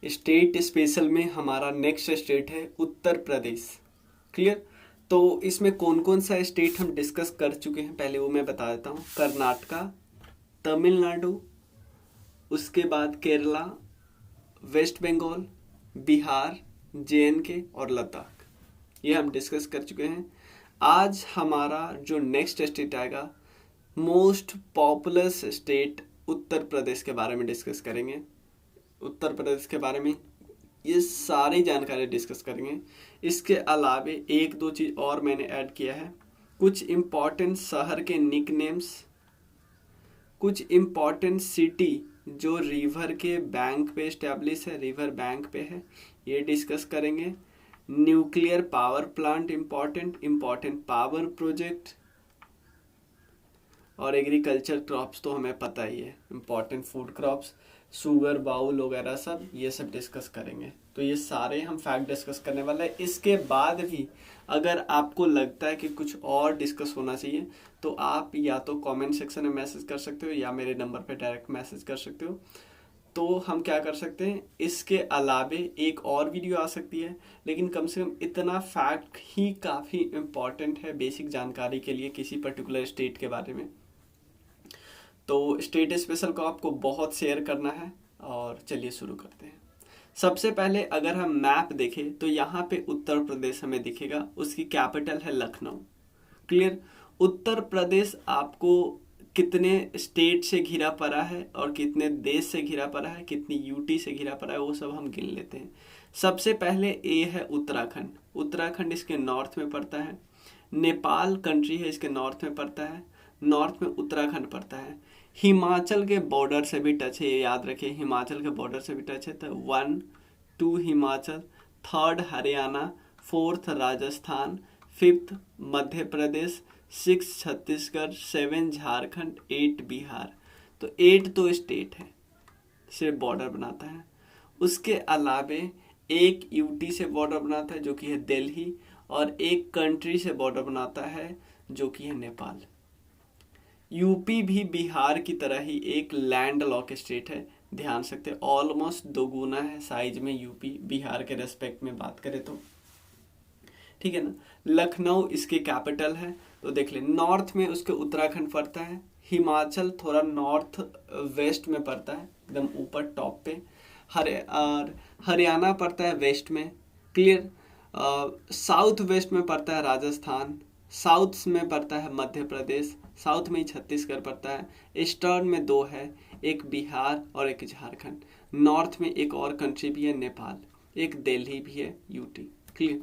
State special में हमारा next state है उत्तर प्रदेश। क्लियर। तो इसमें कौन कौन सा स्टेट हम डिस्कस कर चुके हैं पहले वो मैं बता देता हूँ। कर्नाटका, तमिलनाडु, उसके बाद केरला, वेस्ट बंगाल, बिहार, JNK और लद्दाख, ये हम डिस्कस कर चुके हैं। आज हमारा जो नेक्स्ट स्टेट आएगा, most populous state Uttar Pradesh के बारे में डिस्कस करेंगे। उत्तर प्रदेश के बारे में ये सारी जानकारी डिस्कस करेंगे। इसके अलावे एक दो चीज़ और मैंने ऐड किया है, कुछ इम्पॉर्टेंट शहर के निक नेम्स, कुछ इम्पॉर्टेंट सिटी जो रिवर के बैंक पे स्टैब्लिश है, रिवर बैंक पे है, ये डिस्कस करेंगे। Nuclear power plant important power project, और एग्रीकल्चर क्रॉप्स तो हमें पता ही है, important food crops, sugar bowl वगैरह सब, ये सब डिस्कस करेंगे। तो ये सारे हम फैक्ट डिस्कस करने वाले हैं। इसके बाद भी अगर आपको लगता है कि कुछ और डिस्कस होना चाहिए तो आप या तो कमेंट सेक्शन में मैसेज कर सकते हो या मेरे नंबर पे डायरेक्ट मैसेज कर सकते हो। तो हम क्या कर सकते हैं, इसके अलावे एक और वीडियो आ सकती है, लेकिन कम से कम इतना फैक्ट ही काफ़ी इम्पॉर्टेंट है बेसिक जानकारी के लिए किसी पर्टिकुलर स्टेट के बारे में। तो स्टेट स्पेशल को आपको बहुत शेयर करना है और चलिए शुरू करते हैं। सबसे पहले अगर हम मैप देखें तो यहाँ पे उत्तर प्रदेश हमें दिखेगा, उसकी कैपिटल है लखनऊ। क्लियर। उत्तर प्रदेश आपको कितने स्टेट से घिरा पड़ा है और कितने देश से घिरा पड़ा है, कितनी यूटी से घिरा पड़ा है, वो सब हम गिन लेते हैं। सबसे पहले ए है उत्तराखंड। उत्तराखंड इसके नॉर्थ में पड़ता है। नेपाल कंट्री है, इसके नॉर्थ में पड़ता है। नॉर्थ में उत्तराखंड पड़ता है। हिमाचल के बॉर्डर से भी टच है, ये याद रखिए, हिमाचल के बॉर्डर से भी टच है। तो 1, 2 Himachal, 3rd Haryana, 4th Rajasthan, 5th Madhya Pradesh, 6 Chhattisgarh, 7 Jharkhand, 8 Bihar. तो 8 तो स्टेट है, सिर्फ बॉर्डर बनाता है। उसके अलावे एक यूटी से बॉर्डर बनाता है जो कि है दिल्ली, और एक कंट्री से बॉर्डर बनाता है जो कि है नेपाल। यूपी भी बिहार की तरह ही एक लैंड लॉक स्टेट है, ध्यान सकते हैं, ऑलमोस्ट दोगुना है साइज में यूपी बिहार के रेस्पेक्ट में बात करें तो, ठीक है ना। लखनऊ इसकी कैपिटल है। तो देख ले, नॉर्थ में उसके उत्तराखंड पड़ता है, हिमाचल थोड़ा नॉर्थ वेस्ट में पड़ता है, एकदम ऊपर टॉप पे, हरियाणा पड़ता है वेस्ट में। क्लियर। साउथ वेस्ट में पड़ता है राजस्थान, साउथ में पड़ता है मध्य प्रदेश, साउथ में ही छत्तीसगढ़ पड़ता है, ईस्टर्न में 2 है, एक बिहार और एक झारखंड, नॉर्थ में एक और कंट्री भी है नेपाल, एक दिल्ली भी है, यूटी। क्लियर,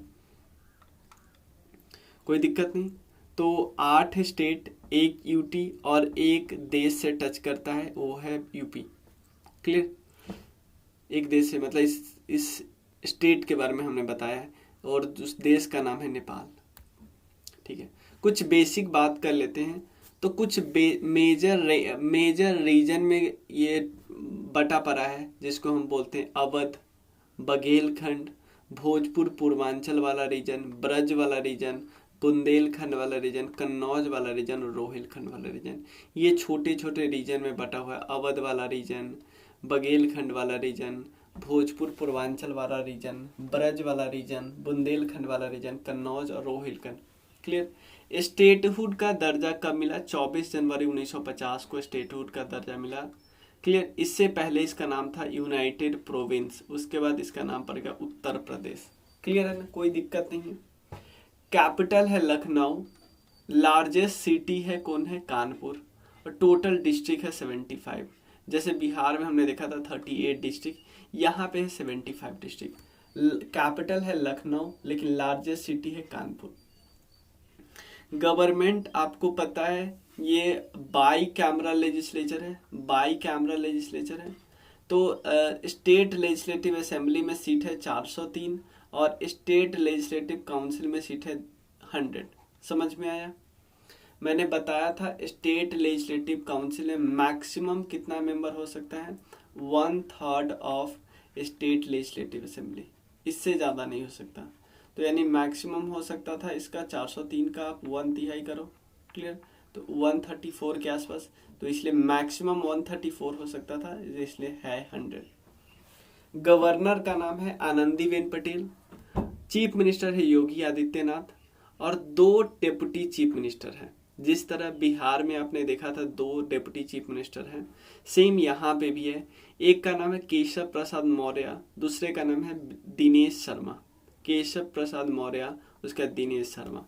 कोई दिक्कत नहीं। तो 8 स्टेट, एक यूटी और एक देश से टच करता है, वो है यूपी। क्लियर, एक देश से मतलब इस स्टेट के बारे में हमने बताया है, और उस देश का नाम है नेपाल। ठीक है, कुछ बेसिक बात कर लेते हैं। तो कुछ मेजर रीजन में ये बटा पड़ा है, जिसको हम बोलते हैं अवध, बघेलखंड, भोजपुर पूर्वांचल वाला रीजन, ब्रज वाला रीजन, बुंदेलखंड वाला रीजन, कन्नौज वाला रीजन और रोहिलखंड वाला रीजन। ये छोटे छोटे रीजन में बटा हुआ है। अवध वाला रीजन, बघेलखंड वाला रीजन, भोजपुर पूर्वांचल वाला रीजन, ब्रज वाला रीजन, बुंदेलखंड वाला रीजन, कन्नौज और रोहिलखंड। क्लियर। स्टेटहुड का दर्जा कब मिला? 24 जनवरी 1950 को स्टेटहुड का दर्जा मिला। क्लियर। इससे पहले इसका नाम था यूनाइटेड प्रोविंस, उसके बाद इसका नाम पड़ गया उत्तर प्रदेश। क्लियर है ना, कोई दिक्कत नहीं है। कैपिटल है लखनऊ, लार्जेस्ट सिटी है कौन है? कानपुर, और टोटल डिस्ट्रिक्ट है 75। जैसे बिहार में हमने देखा था 38 डिस्ट्रिक्ट, यहाँ पे है 75 डिस्ट्रिक्ट। कैपिटल है लखनऊ, लेकिन लार्जेस्ट सिटी है कानपुर। गवर्नमेंट आपको पता है ये बाई कैमरा लेजिस्लेचर है, बाई कैमरा लेजिस्लेचर है। तो स्टेट लेजिस्लेटिव असेंबली में सीट है 403 और स्टेट लेजिस्लेटिव काउंसिल में सीट है 100। समझ में आया? मैंने बताया था स्टेट लेजिस्लेटिव काउंसिल में मैक्सिमम कितना मेंबर हो सकता है? 1/3 ऑफ स्टेट लेजिस्लेटिव असेंबली, इससे ज़्यादा नहीं हो सकता। तो यानी मैक्सिमम हो सकता था इसका 403 का, आप 1/3 करो। क्लियर। तो 134 के आसपास, तो इसलिए मैक्सिमम 134 हो सकता था, इसलिए है 100। गवर्नर का नाम है आनंदीबेन पटेल, चीफ मिनिस्टर है योगी आदित्यनाथ, और 2 डेप्यूटी चीफ मिनिस्टर हैं। जिस तरह बिहार में आपने देखा था 2 डेप्यूटी चीफ मिनिस्टर हैं, सेम यहाँ पे भी है। एक का नाम है केशव प्रसाद मौर्य, दूसरे का नाम है दिनेश शर्मा। केशव प्रसाद मौर्य, उसका दिनेश शर्मा।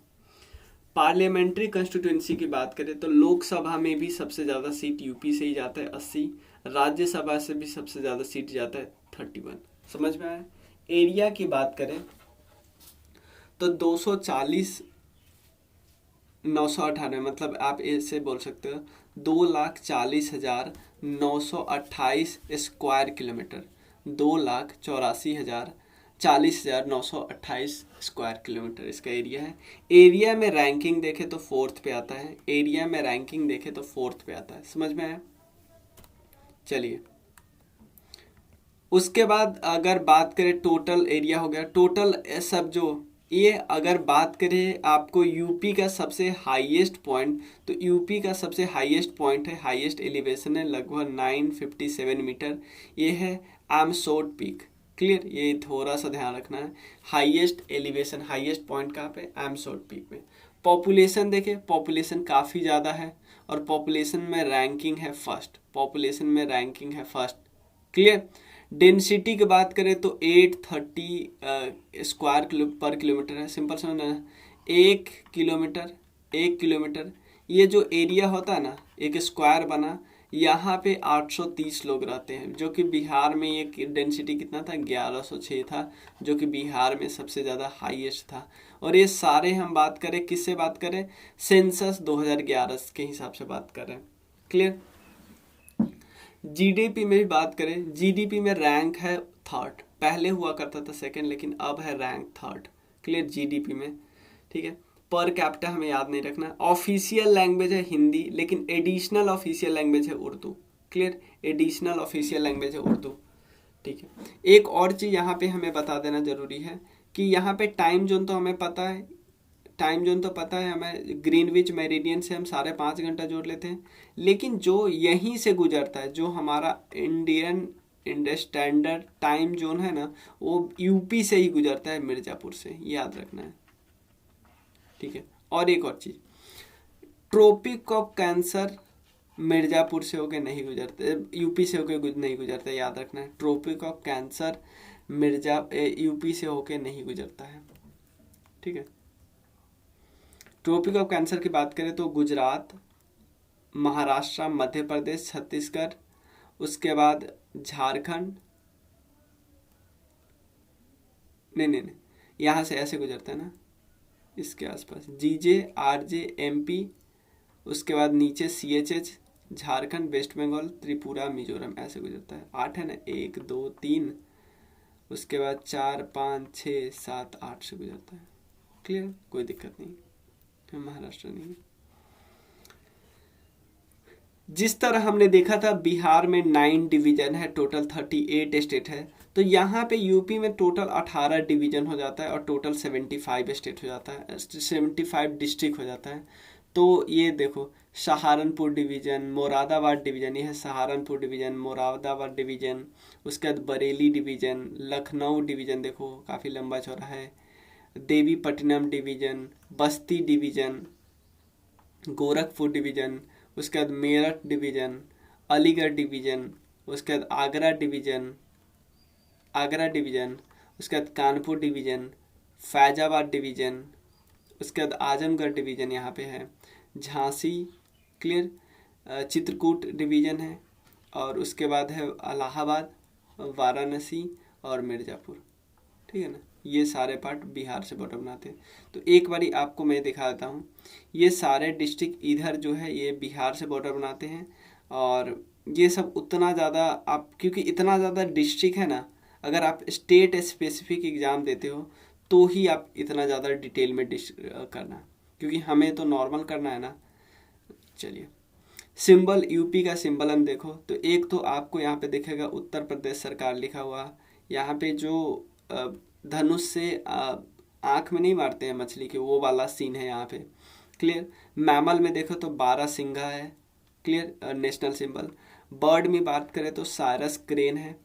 पार्लियामेंट्री कंस्टिट्यूएंसी की बात करें तो लोकसभा में भी सबसे ज़्यादा सीट यूपी से ही जाता है 80, राज्यसभा से भी सबसे ज़्यादा सीट जाता है 31। समझ में आया। एरिया की बात करें तो 240 998, मतलब आप ऐसे बोल सकते हो 2,40,928 स्क्वायर किलोमीटर, 2,84,40,928 स्क्वायर किलोमीटर इसका एरिया है। एरिया में रैंकिंग देखे तो 4th पे आता है, एरिया में रैंकिंग देखे तो 4th पे आता है। समझ में आया। चलिए, उसके बाद अगर बात करें टोटल एरिया हो गया, टोटल सब जो ये अगर बात करें आपको यूपी का सबसे हाईएस्ट पॉइंट, तो यूपी का सबसे हाईएस्ट पॉइंट है, हाईएस्ट एलिवेशन है लगभग 957 मीटर, ये है आमसोट पीक। क्लियर, ये थोड़ा सा ध्यान रखना है। हाईएस्ट एलिवेशन, हाईएस्ट पॉइंट कहाँ पे, आमसोट पीक में। पॉपुलेशन देखें, पॉपुलेशन काफ़ी ज़्यादा है और पॉपुलेशन में रैंकिंग है फर्स्ट, पॉपुलेशन में रैंकिंग है फर्स्ट। क्लियर। डेंसिटी की बात करें तो 830 स्क्वायर पर किलोमीटर है। सिंपल समझना है, 1 किलोमीटर ये जो एरिया होता है ना, एक स्क्वायर बना, यहाँ पे 830 लोग रहते हैं, जो कि बिहार में ये डेंसिटी कितना था, 1106 था, जो कि बिहार में सबसे ज़्यादा हाईएस्ट था। और ये सारे हम बात करें किससे बात करें, सेंसस 2011 के हिसाब से बात करें। क्लियर। जीडीपी में भी बात करें, जीडीपी में रैंक है 3rd, पहले हुआ करता था 2nd, लेकिन अब है रैंक 3rd। क्लियर, जीडीपी में। ठीक है। पर कैपिटा हमें याद नहीं रखना। ऑफिशियल लैंग्वेज है हिंदी, लेकिन एडिशनल ऑफिशियल लैंग्वेज है Urdu. Clear, additional official language है उर्दू। ठीक है। एक और चीज़ यहाँ पे हमें बता देना जरूरी है कि यहाँ पे टाइम जोन तो हमें पता है, हमें ग्रीनविच मेरिडियन से हम 5.5 घंटा जोड़ लेते हैं, लेकिन जो यहीं से गुजरता है, जो हमारा इंडियन स्टैंडर्ड टाइम जोन है ना, वो यूपी से ही गुजरता है, मिर्ज़ापुर से, याद रखना है। ठीक है। और एक और चीज़, ट्रॉपिक ऑफ कैंसर मिर्ज़ापुर से होके नहीं गुजरते, यूपी से होके नहीं गुजरता, याद रखना है। ट्रॉपिक ऑफ कैंसर यूपी से होके नहीं गुजरता है। ठीक है। ट्रॉपिक ऑफ कैंसर की बात करें तो गुजरात, महाराष्ट्र, मध्य प्रदेश, छत्तीसगढ़, उसके बाद झारखंड, नहीं, यहाँ से ऐसे गुजरता है ना, इसके आसपास जीजे, आरजे, एमपी, उसके बाद नीचे CHH, झारखंड, वेस्ट बंगाल, त्रिपुरा, मिजोरम, ऐसे गुजरता है। 8 है ना, 1 2 3, उसके बाद 4 5 6 7 8 से गुजरता है। क्लियर, कोई दिक्कत नहीं, महाराष्ट्र नहीं। जिस तरह हमने देखा था बिहार में 9 डिवीजन है, टोटल 38 स्टेट है, तो यहाँ पे यूपी में टोटल 18 डिवीजन हो जाता है और टोटल 75 स्टेट हो जाता है, 75 डिस्ट्रिक्ट हो जाता है। तो ये देखो, सहारनपुर डिवीजन, मुरादाबाद डिवीजन, ये है सहारनपुर डिवीजन, मुरादाबाद डिवीजन, उसके बाद बरेली डिवीजन, लखनऊ डिवीजन, देखो काफ़ी लंबा चौड़ा है, देवीपट्टनम डिवीजन, बस्ती डिवीजन, गोरखपुर डिवीजन, उसके बाद मेरठ डिवीजन, अलीगढ़ डिवीजन, उसके बाद आगरा डिवीजन, उसके बाद कानपुर डिवीजन, फैजाबाद डिवीजन, उसके बाद आजमगढ़ डिवीजन यहाँ पे है, झांसी, क्लियर, चित्रकूट डिवीजन है, और उसके बाद है इलाहाबाद, वाराणसी और मिर्ज़ापुर। ठीक है ना, ये सारे पार्ट बिहार से बॉर्डर बनाते हैं। तो एक बारी आपको मैं दिखा देता हूँ, ये सारे डिस्ट्रिक्ट इधर जो है ये बिहार से बॉर्डर बनाते हैं, और ये सब उतना ज़्यादा आप, क्योंकि इतना ज़्यादा डिस्ट्रिक्ट है ना, अगर आप स्टेट स्पेसिफिक एग्ज़ाम देते हो तो ही आप इतना ज़्यादा डिटेल में करना, क्योंकि हमें तो नॉर्मल करना है ना। चलिए, सिंबल, यूपी का सिंबल हम देखो तो एक तो आपको यहाँ पे दिखेगा उत्तर प्रदेश सरकार लिखा हुआ, यहाँ पे जो धनुष से आँख में नहीं मारते हैं मछली के, वो वाला सीन है यहाँ पे। क्लियर। मैमल में देखो तो 12 सिंघा है। Clear, national symbol. बर्ड में बात करें तो साइरस क्रेन है।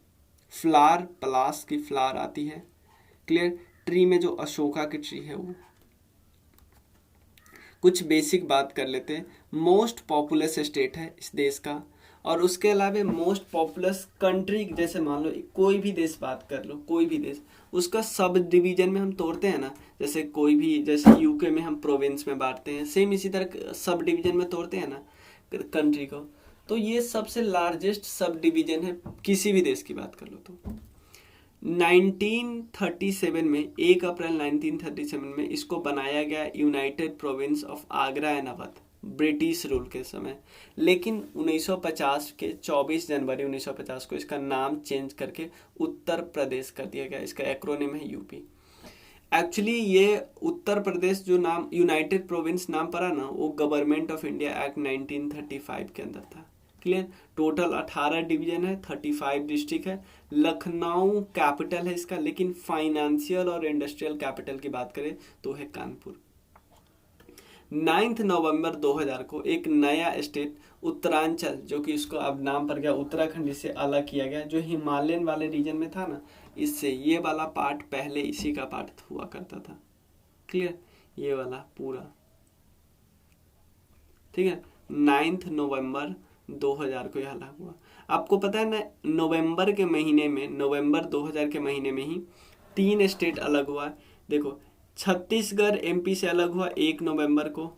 फ्लावर पलास की फ्लावर आती है। क्लियर। ट्री में जो अशोका की ट्री है वो। कुछ बेसिक बात कर लेते हैं। मोस्ट पॉपुलस स्टेट है इस देश का, और उसके अलावा मोस्ट पॉपुलस कंट्री, जैसे मान लो कोई भी देश बात कर लो, कोई भी देश, उसका सब डिवीजन में हम तोड़ते हैं ना, जैसे कोई भी, जैसे यूके में हम प्रोविंस में बांटते हैं, सेम इसी तरह सब डिवीजन में तोड़ते हैं ना कंट्री को। तो ये सबसे लार्जेस्ट सब डिवीजन है किसी भी देश की बात कर लो तो। 1937 में, 1 अप्रैल 1937 में इसको बनाया गया United province of Agra and Awadh, British rule के समय। लेकिन 1950 के 24 जनवरी 1950 को इसका नाम चेंज करके उत्तर प्रदेश कर दिया गया। इसका एक्रोनिम है यूपी। एक्चुअली ये उत्तर प्रदेश जो नाम यूनाइटेड प्रोविंस नाम पड़ा ना, वो गवर्नमेंट ऑफ इंडिया एक्ट 1935 के अंदर था। क्लियर। टोटल 18 डिवीजन है, 35 डिस्ट्रिक्ट है। लखनऊ कैपिटल है इसका, लेकिन फाइनेंशियल और इंडस्ट्रियल कैपिटल की बात करें तो है कानपुर। 9 नवंबर 2000 को एक नया स्टेट उत्तरांचल, जो कि इसको अब नाम पड़ गया उत्तराखंड, इससे अलग किया गया, जो हिमालयन वाले रीजन में था ना, इससे ये वाला पार्ट पहले इसी का पार्ट हुआ करता था। क्लियर। ये वाला पूरा, ठीक है। 9 नवंबर 2000 को यह अलग हुआ। आपको पता है ना, नवंबर के महीने में, नवंबर 2000 के महीने में ही 3 स्टेट अलग हुआ। देखो, छत्तीसगढ़ एमपी से अलग हुआ 1 नवंबर को,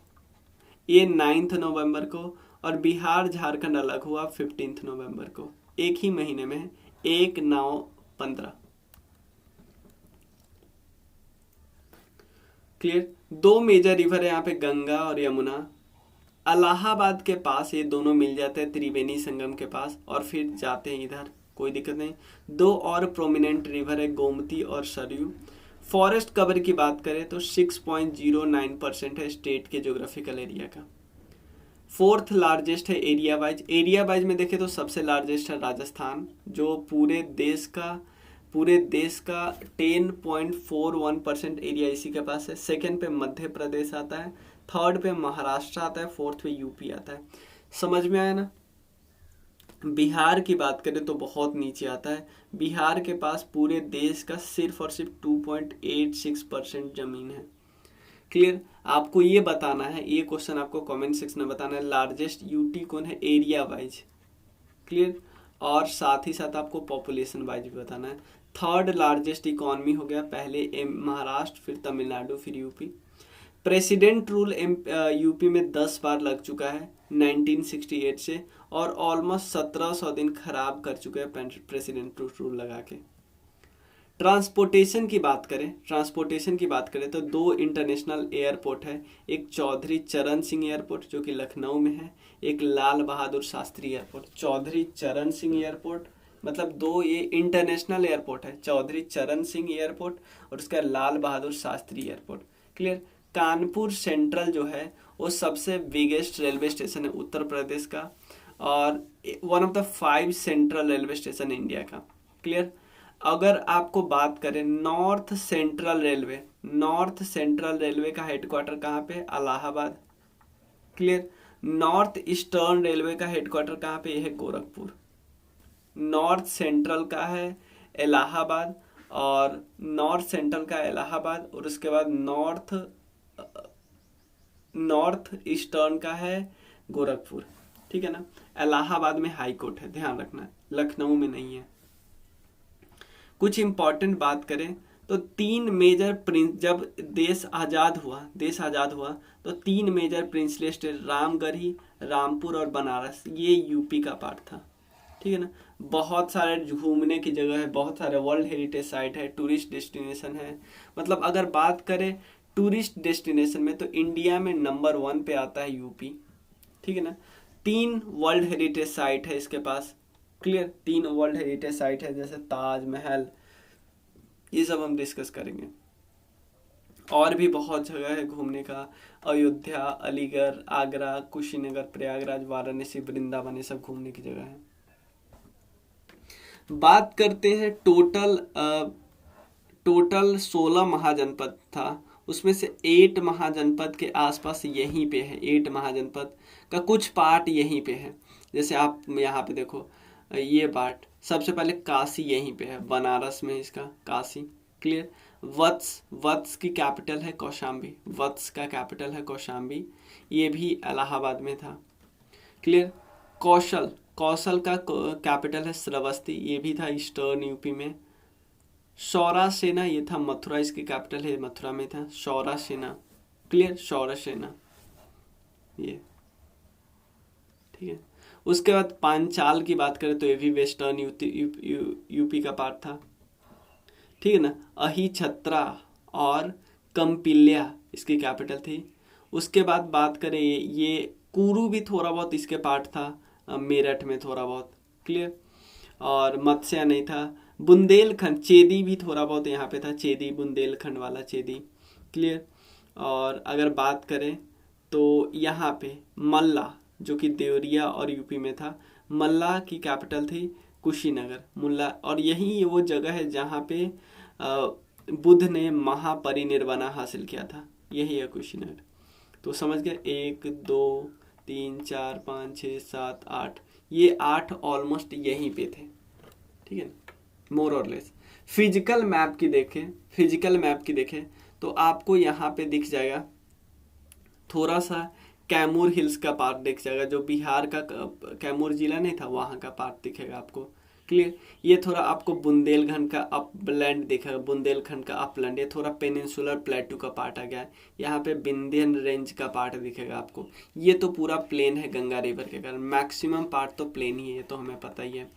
ये 9 नवंबर को, और बिहार झारखंड अलग हुआ 15 नवंबर को। एक ही महीने में, 1 9 15। क्लियर। 2 मेजर रिवर है यहाँ पे, गंगा और यमुना। इलाहाबाद के पास ये दोनों मिल जाते हैं त्रिवेणी संगम के पास, और फिर जाते हैं इधर, कोई दिक्कत नहीं। 2 और प्रोमिनेंट रिवर है, गोमती और सरयू। फॉरेस्ट कवर की बात करें तो 6.09% है स्टेट के ज्योग्राफिकल एरिया का। 4th लार्जेस्ट है एरिया वाइज। एरिया वाइज में देखें तो सबसे लार्जेस्ट है राजस्थान, जो पूरे देश का 10.41% एरिया इसी के पास है। सेकंड पे मध्य प्रदेश आता है, थर्ड पे महाराष्ट्र आता है, फोर्थ पे यूपी आता है। समझ में आया ना। बिहार की बात करें तो बहुत नीचे आता है। बिहार के पास पूरे देश का सिर्फ और सिर्फ 2.86% जमीन है। क्लियर। आपको ये बताना है, ये क्वेश्चन आपको कमेंट सेक्शन में बताना है, लार्जेस्ट यूटी कौन है एरिया वाइज। क्लियर। और साथ ही साथ आपको पॉपुलेशन वाइज भी बताना है। थर्ड लार्जेस्ट इकोनॉमी हो गया, पहले महाराष्ट्र, फिर तमिलनाडु, फिर यूपी। प्रेसिडेंट रूल यूपी में 10 बार लग चुका है 1968 से, और ऑलमोस्ट 1700 दिन खराब कर चुके हैं प्रेसिडेंट रूल लगा के। ट्रांसपोर्टेशन की बात करें तो 2 इंटरनेशनल एयरपोर्ट है, एक चौधरी चरण सिंह एयरपोर्ट जो कि लखनऊ में है, एक लाल बहादुर शास्त्री एयरपोर्ट। चौधरी चरण सिंह एयरपोर्ट मतलब 2 ये इंटरनेशनल एयरपोर्ट है, चौधरी चरण सिंह एयरपोर्ट और उसका Lal Bahadur Shastri airport. Clear. Kanpur central जो है वो सबसे बिगेस्ट रेलवे स्टेशन है उत्तर प्रदेश का, और one of the 5 central railway station India का। क्लियर। अगर आपको बात करें नॉर्थ सेंट्रल रेलवे का हेडक्वार्टर कहाँ पे, Allahabad. Clear. North eastern railway का हेडक्वार्टर कहाँ पे, यह है गोरखपुर। नॉर्थ सेंट्रल का है इलाहाबाद, और नॉर्थ सेंट्रल का इलाहाबाद, और उसके बाद नॉर्थ ईस्टर्न का है गोरखपुर। ठीक है ना। इलाहाबाद में हाई कोर्ट है, ध्यान रखना, लखनऊ में नहीं है। कुछ इंपॉर्टेंट बात करें तो 3 मेजर प्रिंस, जब देश आजाद हुआ तो 3 major princely state, Ramgarhi, Rampur और बनारस, ये यूपी का पार्ट था। ठीक है ना। बहुत सारे घूमने की जगह है, बहुत सारे वर्ल्ड हेरिटेज साइट है, टूरिस्ट डेस्टिनेशन है। मतलब अगर बात करें टूरिस्ट डेस्टिनेशन में तो इंडिया में नंबर 1 पे आता है यूपी। ठीक है ना। 3 वर्ल्ड हेरिटेज साइट है इसके पास। क्लियर। 3 वर्ल्ड हेरिटेज साइट है, जैसे ताजमहल, ये सब हम डिस्कस करेंगे। और भी बहुत जगह है घूमने का, अयोध्या, अलीगढ़, आगरा, कुशीनगर, प्रयागराज, वाराणसी, वृंदावन, ये सब घूमने की जगह है। बात करते हैं टोटल 16 महाजनपद था, उसमें से 8 महाजनपद के आसपास यहीं पे है। 8 महाजनपद का कुछ पार्ट यहीं पे है। जैसे आप यहाँ पे देखो, ये पार्ट सबसे पहले काशी यहीं पे है, बनारस में इसका काशी। क्लियर। वत्स, वत्स की कैपिटल है कौशाम्बी, वत्स का कैपिटल है कौशाम्बी, ये भी इलाहाबाद में था। क्लियर। कौशल, कौशल का कैपिटल है श्रावस्ती, ये भी था ईस्टर्न यूपी में। शौरासेना ये था मथुरा, इसकी कैपिटल है मथुरा में था शौरासेना। क्लियर, शौरासेना ये, ठीक है। उसके बाद पांचाल की बात करें तो ये भी वेस्टर्न यूपी का पार्ट था, ठीक है ना। अहिछत्रा और कंपिल्या इसकी कैपिटल थी। उसके बाद बात करें ये कुरु भी थोड़ा बहुत इसके पार्ट था, मेरठ में थोड़ा बहुत। क्लियर। और मत्स्य नहीं था। बुंदेलखंड, चेदी भी थोड़ा बहुत यहाँ पे था, चेदी बुंदेलखंड वाला चेदी। क्लियर। और अगर बात करें तो यहाँ पे मल्ला जो कि देवरिया और यूपी में था, मल्ला की कैपिटल थी कुशीनगर, मुल्ला। और यही वो जगह है जहाँ पे बुद्ध ने महापरिनिर्वाण हासिल किया था, यही है कुशीनगर। तो समझ गए, 1 2 3 4 5 6 7 8, ये 8 ऑलमोस्ट यहीं पे थे, ठीक है, मोर और लेस। फिजिकल मैप की देखें, फिजिकल मैप की देखें तो आपको यहाँ पे दिख जाएगा थोड़ा सा कैमूर हिल्स का पार्ट दिख जाएगा, जो बिहार का कैमूर जिला नहीं था वहाँ का पार्ट दिखेगा आपको। क्लियर। ये थोड़ा आपको बुंदेलखंड का अपलैंड दिखेगा, बुंदेलखंड का अपलैंड, ये थोड़ा पेनिनसुलर प्लेटू का पार्ट आ गया है। यहाँ पे विंध्यन रेंज का पार्ट दिखेगा आपको। ये तो पूरा प्लेन है गंगा रिवर के कारण, मैक्सिमम पार्ट तो प्लेन ही है, ये तो हमें पता ही है।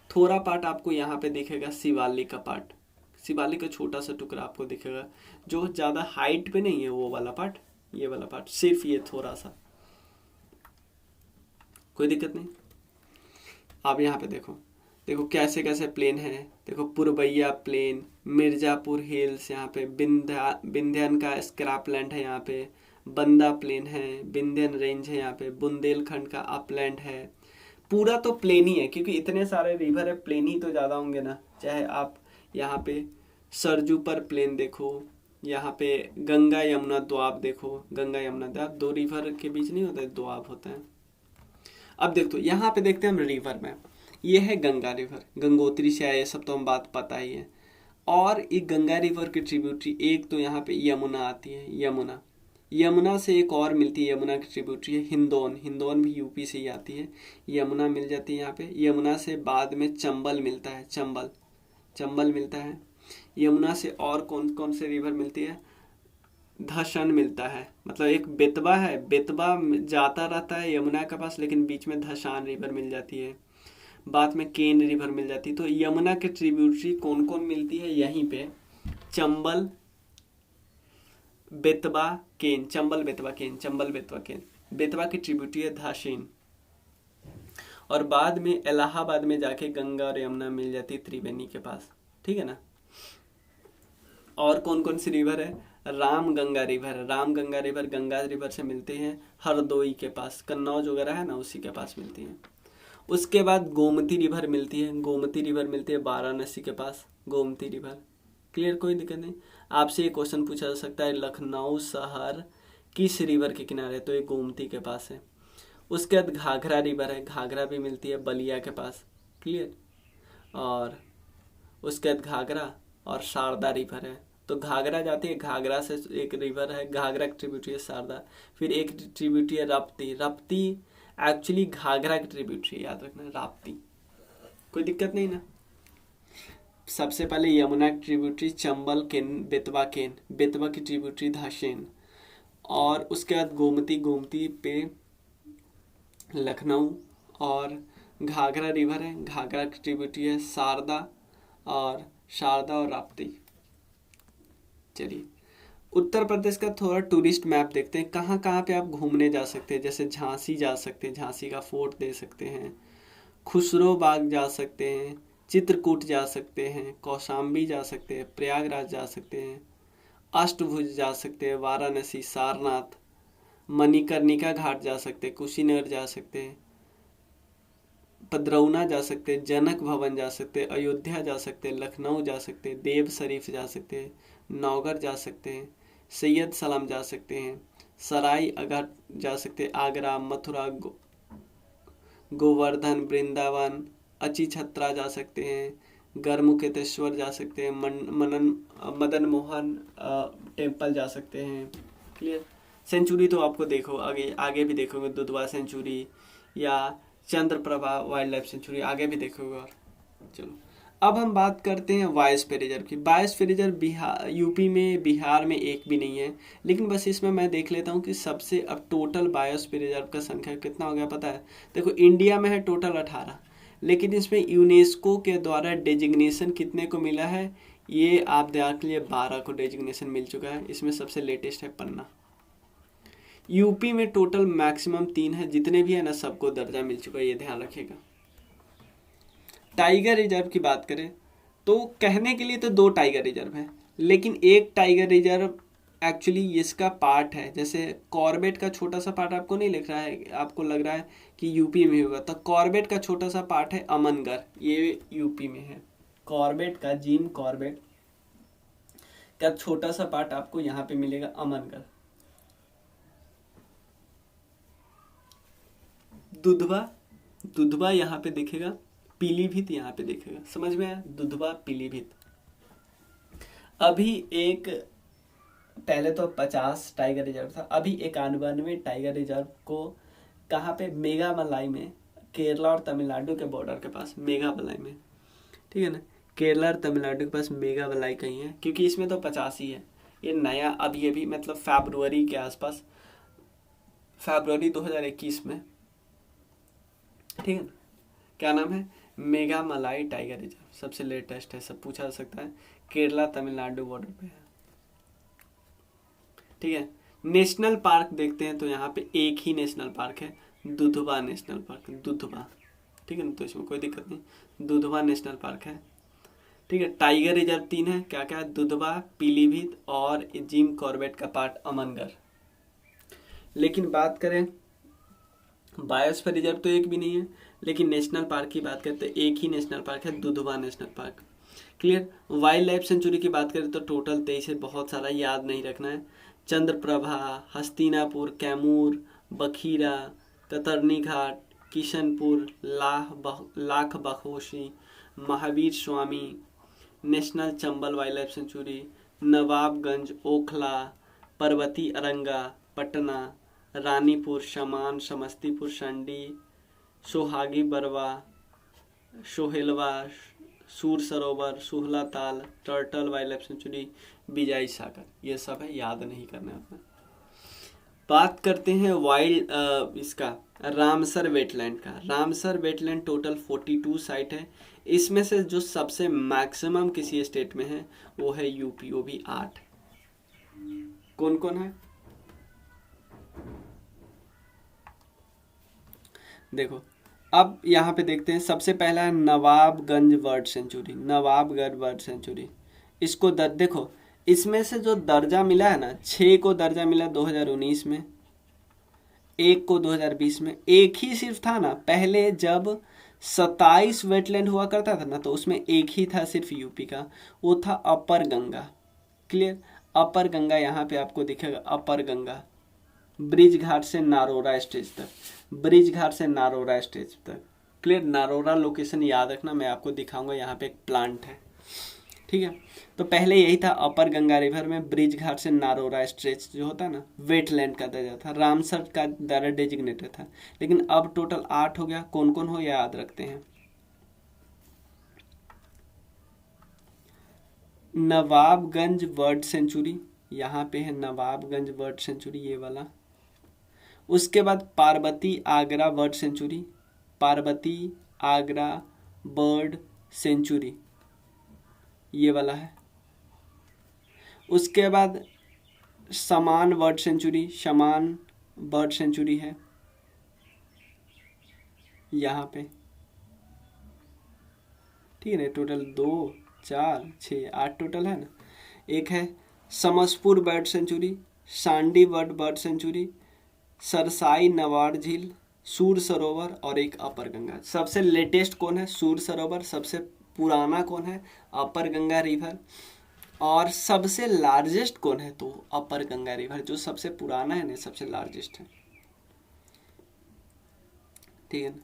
थोड़ा पार्ट आपको यहाँ पे दिखेगा शिवालिक का पार्ट, शिवालिक का छोटा सा टुकड़ा आपको दिखेगा, जो ज़्यादा हाइट पे नहीं है वो वाला पार्ट, ये वाला पार्ट सिर्फ ये थोड़ा सा, कोई दिक्कत नहीं। आप यहाँ पे देखो, देखो कैसे कैसे प्लेन है, देखो पुरबैया प्लेन, मिर्जापुर हिल्स, यहाँ पे विंध्यन का स्क्रैपलैंड है, यहाँ पे बंदा प्लेन है, विंध्यन रेंज है, यहाँ पे बुंदेलखंड का अपलैंड है। पूरा तो प्लेन ही है क्योंकि इतने सारे रिवर है, प्लेन ही तो ज़्यादा होंगे ना। चाहे आप यहाँ पे सरजू पर प्लेन देखो, यहाँ पे गंगा यमुना दोआब देखो, गंगा यमुना दोआब, 2 रिवर के बीच नहीं होता है, दोआब होता है। अब देखो यहाँ पे देखते हैं हम रिवर में, ये है गंगा रिवर, गंगोत्री से आए, सब तो हम बात पता ही है। और एक गंगा रिवर की ट्रिब्यूटरी, एक तो यहाँ पे यमुना आती है, यमुना, यमुना से एक और मिलती है, यमुना की ट्रिब्यूटरी है हिंदौन, हिंदौन भी यूपी से ही आती है, यमुना मिल जाती है यहाँ पे। यमुना से बाद में चंबल मिलता है, चंबल, चंबल मिलता है। यमुना से और कौन कौन से रिवर मिलती है, धसन मिलता है, मतलब एक बेतवा है, बेतवा जाता रहता है यमुना के पास, लेकिन बीच में धसान रिवर मिल जाती है, बाद में केन रिवर मिल जाती है। तो यमुना के ट्रिब्यूटरी कौन कौन मिलती है यहीं पे, चंबल, बेतवा, केन, चंबल बेतवा केन, चंबल बेतवा केन। बेतवा की ट्रिब्यूटरी है धासीन, और बाद में इलाहाबाद में जाके गंगा और यमुना मिल जाती है त्रिवेणी के पास, ठीक है ना। और कौन कौन सी रिवर है, Ram Ganga river, Ram Ganga river Ganga river से मिलते हैं हरदोई के पास, कन्नौज वगैरह है ना उसी के पास मिलती हैं। उसके बाद गोमती रिवर मिलती है, गोमती रिवर मिलती है वाराणसी के पास, गोमती रिवर। क्लियर, कोई दिक्कत नहीं। आपसे ये क्वेश्चन पूछा जा सकता है लखनऊ शहर किस रिवर के किनारे, तो ये गोमती के पास है। उसके बाद घाघरा रिवर है, घाघरा भी मिलती है बलिया के पास। क्लियर। और उसके बाद घाघरा और शारदा रिवर है, तो घाघरा जाती है, घाघरा से एक रिवर है, घाघरा की ट्रिब्यूटरी है शारदा। फिर एक ट्रिब्यूटरी है राप्ती, राप्ती एक्चुअली घाघरा की ट्रिब्यूटरी, याद रखना राप्ती, कोई दिक्कत नहीं ना। सबसे पहले यमुना की ट्रिब्यूटरी चंबल केन, बेतवा केन, बेतवा की ट्रिब्यूटरी धासेन, और उसके बाद गोमती, गोमती पे लखनऊ, और घाघरा रिवर है, घाघरा की ट्रिब्यूटरी है शारदा, और शारदा और राप्ती। चलिए उत्तर प्रदेश का थोड़ा टूरिस्ट मैप देखते हैं, कहाँ कहाँ पे आप घूमने जा सकते हैं। जैसे झांसी जा सकते हैं, झांसी का फोर्ट दे सकते हैं, खुसरो बाग जा सकते हैं, चित्रकूट जा सकते हैं, कौशाम्बी जा सकते हैं, प्रयागराज जा सकते हैं, अष्टभुज जा सकते हैं, वाराणसी, सारनाथ, मणिकर्णिका घाट जा सकते हैं, कुशीनगर जा सकते हैं, पदरौना जा सकते हैं, जनक भवन जा सकते हैं, अयोध्या जा सकते हैं, लखनऊ जा सकते हैं, देव शरीफ जा सकते हैं, नौगढ़ जा सकते हैं, सैयद सलाम जा सकते हैं, सराय अगर जा सकते हैं, आगरा, मथुरा, गोवर्धन, वृंदावन, अची छत्रा जा सकते हैं, गढ़मुक्तेश्वर जा सकते हैं, मदन मोहन टेम्पल जा सकते हैं। क्लियर। सेंचुरी तो आपको देखो आगे आगे भी देखोगे, दुधवा सेंचुरी या चंद्रप्रभा वाइल्ड लाइफ सेंचुरी आगे भी देखोगे। और चलो अब हम बात करते हैं बायोस्फीयर रिजर्व की। बायोस्फीयर रिजर्व बिहार, यूपी में, बिहार में एक भी नहीं है, लेकिन बस इसमें मैं देख लेता हूँ कि सबसे अब टोटल बायोस्फीयर रिजर्व का संख्या कितना हो गया पता है। देखो इंडिया में है टोटल 18, लेकिन इसमें यूनेस्को के द्वारा डेजिग्नेशन कितने को मिला है, ये आप देख लिए 12 को डेजिग्नेशन मिल चुका है। इसमें सबसे लेटेस्ट है पन्ना। यूपी में टोटल मैक्सिमम 3 है, जितने भी है ना सबको दर्जा मिल चुका है, ये ध्यान रखिएगा। टाइगर रिजर्व की बात करें तो कहने के लिए तो 2 टाइगर रिजर्व हैं, लेकिन एक टाइगर रिजर्व एक्चुअली इसका पार्ट है। जैसे कॉर्बेट का छोटा सा पार्ट आपको नहीं लिख रहा है, आपको लग रहा है कि यूपी में होगा, तो कॉर्बेट का छोटा सा पार्ट है अमनगढ़, ये यूपी में है। कॉर्बेट का, जिम कॉर्बेट का छोटा सा पार्ट आपको यहाँ पे मिलेगा अमनगढ़। दुधवा यहाँ पे दिखेगा, पीलीभीत यहाँ पे दिखेगा। समझ में आया, दुधवा पीलीभीत। अभी एक, पहले तो 50 टाइगर रिजर्व था, अभी 91 टाइगर रिजर्व को कहाँ पे, मेघामलाई में, केरला और तमिलनाडु के बॉर्डर के पास मेघामलाई में, ठीक है ना, केरला और तमिलनाडु के पास मेघामलाई कहीं है, क्योंकि इसमें तो 50 ही है। ये नया अभी मतलब फरवरी के आसपास, फरवरी 2021 में, ठीक है ना, क्या नाम है, मेघामलाई टाइगर रिजर्व, सबसे लेटेस्ट है, सब पूछा जा सकता है, केरला तमिलनाडु बॉर्डर पे है, ठीक है। नेशनल पार्क देखते हैं तो यहाँ पे एक ही नेशनल पार्क है, दुधवा नेशनल पार्क, दुधवा, ठीक है ना, तो इसमें कोई दिक्कत नहीं, दुधवा नेशनल पार्क है, ठीक है। टाइगर रिजर्व 3 है, क्या क्या है, दुधवा, पीलीभीत और जिम कॉर्बेट का पार्ट अमनगढ़। लेकिन बात करें बायोस्फीयर रिजर्व तो एक भी नहीं है, लेकिन नेशनल पार्क की बात करते हैं, एक ही नेशनल पार्क है, Dudhwa national park. Clear. Wild life century की बात करें तो टोटल 23 है, बहुत सारा याद नहीं रखना है। Chandraprabha, Hastinapur, Kaimur, Bakhira, Katarnia Ghat, Kishanpur, Lakh Bakhoshi, Mahavir Swami, national Chambal wild life sanctuary, Nawabganj, Okhla, Parvati Aranga, Patna, Ranipur, Saman, Samastipur, Sandi, Sohagi Barwa, Sohelwa, Sur Sarovar, सुहला ताल, टर्टल वाइल्ड लाइफ सेंचुरी, बिजाई सागर, ये सब है, याद नहीं करना है अपना। बात करते हैं वाइल्ड इसका रामसर वेटलैंड का। रामसर वेटलैंड टोटल 42 साइट है, इसमें से जो सबसे मैक्सिमम किसी स्टेट में है वो है यूपी, वो भी 8। कौन कौन है देखो, अब यहाँ पे देखते हैं। सबसे पहला है Nawabganj bird sanctuary, Nawabgarh bird sanctuary. इसको देखो, इसमें से जो दर्जा मिला है ना, 6 को दर्जा मिला 2019 में, 1 को 2020 में। एक ही सिर्फ था ना पहले, जब 27 वेटलैंड हुआ करता था ना, तो उसमें एक ही था सिर्फ यूपी का, वो था अपर गंगा। क्लियर। अपर गंगा यहाँ पे आपको दिखेगा, अपर गंगा, ब्रिज घाट से नारोरा स्टेज तक, ब्रिज घाट से नारोरा स्टेज तक। क्लियर। नारोरा लोकेशन याद रखना, मैं आपको दिखाऊंगा, यहाँ पे एक प्लांट है, ठीक है। तो पहले यही था, अपर गंगा रिवर में ब्रिज घाट से नारोरा स्ट्रेच जो होता है ना, वेटलैंड का दर्जा था, रामसर का द्वारा डेजिग्नेटेड था। लेकिन अब टोटल 8 हो गया। कौन कौन हो याद रखते हैं। नवाबगंज बर्ड सेंचुरी, यहाँ पे है नवाबगंज बर्ड सेंचुरी, ये वाला। उसके बाद Parvati Agra bird sanctuary, Parvati Agra bird sanctuary, ये वाला है। उसके बाद समान बर्ड सेंचुरी, समान बर्ड सेंचुरी है यहाँ पे, ठीक है ना। टोटल 2, 4, 6, 8 टोटल है ना। एक है Samaspur bird sanctuary, Sandi bird sanctuary, cerci Nawad झील, सूर सरोवर और एक अपर गंगा। सबसे लेटेस्ट कौन है, सूर सरोवर। सबसे पुराना कौन है, अपर गंगा रिवर। और सबसे लार्जेस्ट कौन है, तो अपर गंगा रिवर, जो सबसे पुराना है ना, सबसे लार्जेस्ट है, ठीक है ना।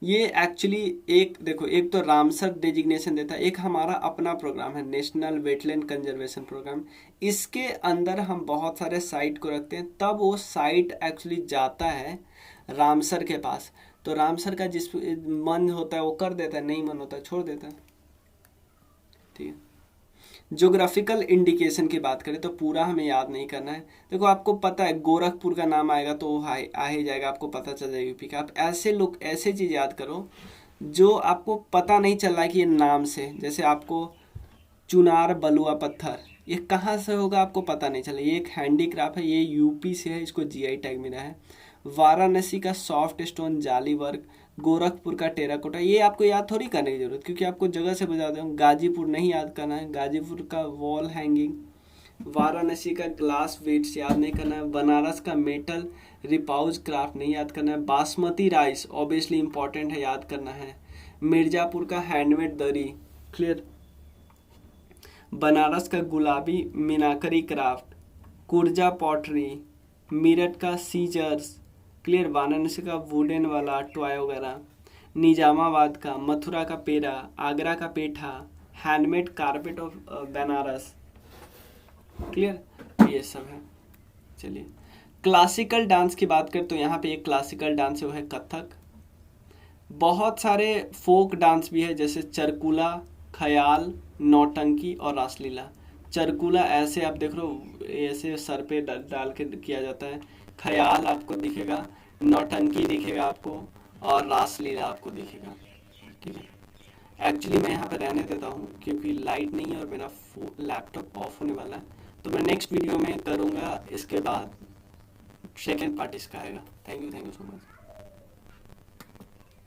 ये एक्चुअली एक देखो, एक तो रामसर डेजिग्नेशन देता है, एक हमारा अपना प्रोग्राम है नेशनल वेटलैंड कंजर्वेशन प्रोग्राम। इसके अंदर हम बहुत सारे साइट को रखते हैं, तब वो साइट एक्चुअली जाता है रामसर के पास। तो रामसर का जिस मन होता है वो कर देता है, नहीं मन होता है छोड़ देता है। ठीक है। ज्योग्राफिकल इंडिकेशन की बात करें तो पूरा हमें याद नहीं करना है। देखो आपको पता है गोरखपुर का नाम आएगा तो आ ही जाएगा, आपको पता चल जाएगा यूपी का। आप ऐसे लोग ऐसे चीज़ याद करो जो आपको पता नहीं चल रहा है कि ये नाम से, जैसे आपको चुनार बलुआ पत्थर ये कहाँ से होगा आपको पता नहीं चला, ये एक हैंडीक्राफ्ट है, ये यूपी से है, इसको जीआई टैग मिला है। वाराणसी का सॉफ्ट स्टोन जाली वर्क, गोरखपुर का टेराकोटा, ये आपको याद थोड़ी करने की जरूरत, क्योंकि आपको जगह से बता दूँ। गाजीपुर नहीं याद करना है, गाजीपुर का वॉल हैंगिंग। वाराणसी का ग्लास वेट्स याद नहीं करना है। बनारस का मेटल रिपाउज क्राफ्ट नहीं याद करना है। बासमती राइस ऑब्वियसली इंपॉर्टेंट है, याद करना है। मिर्जापुर का हैंडमेड दरी, क्लियर। बनारस का गुलाबी मीनाकरी क्राफ्ट, कुर्जा पॉटरी, मेरठ का सीजर्स, क्लियर। वाराणसी का वुडन वाला टॉय वगैरह, निजामाबाद का, मथुरा का पेड़ा, आगरा का पेठा, handmade carpet of Banaras, clear. ये सब है। चलिए क्लासिकल डांस की बात करें तो यहाँ पे एक क्लासिकल डांस है वो है कथक। बहुत सारे फोक डांस भी है जैसे चरकुला, ख्याल, नौटंकी और रासलीला। चरकुला ऐसे आप देख रहे हो, ऐसे सर पे डाल के किया जाता है। ख्याल आपको दिखेगा, नौटंकी दिखेगा आपको, और रासलीला आपको दिखेगा। ठीक है। एक्चुअली मैं यहाँ पे रहने देता हूँ क्योंकि लाइट नहीं है और मेरा लैपटॉप ऑफ होने वाला है, तो मैं नेक्स्ट वीडियो में करूँगा, इसके बाद सेकेंड पार्ट इसका आएगा। Thank you so much.